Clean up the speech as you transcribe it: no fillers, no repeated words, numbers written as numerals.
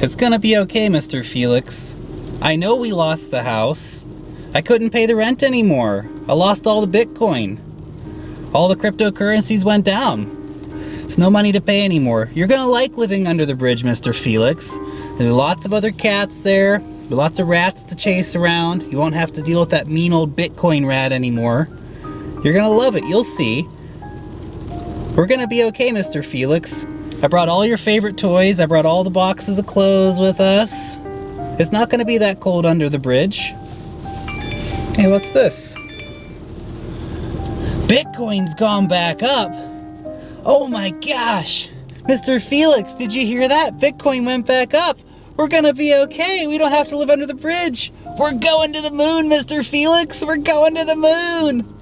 It's gonna be okay, Mr. Felix. I know we lost the house. I couldn't pay the rent anymore. I lost all the Bitcoin. All the cryptocurrencies went down. There's no money to pay anymore. You're gonna like living under the bridge, Mr. Felix. There are lots of other cats there. There are lots of rats to chase around. You won't have to deal with that mean old Bitcoin rat anymore. You're gonna love it, you'll see. We're gonna be okay, Mr. Felix. I brought all your favorite toys. I brought all the boxes of clothes with us. It's not gonna be that cold under the bridge. Hey, what's this? Bitcoin's gone back up. Oh my gosh. Mr. Felix, did you hear that? Bitcoin went back up. We're gonna be okay. We don't have to live under the bridge. We're going to the moon, Mr. Felix. We're going to the moon.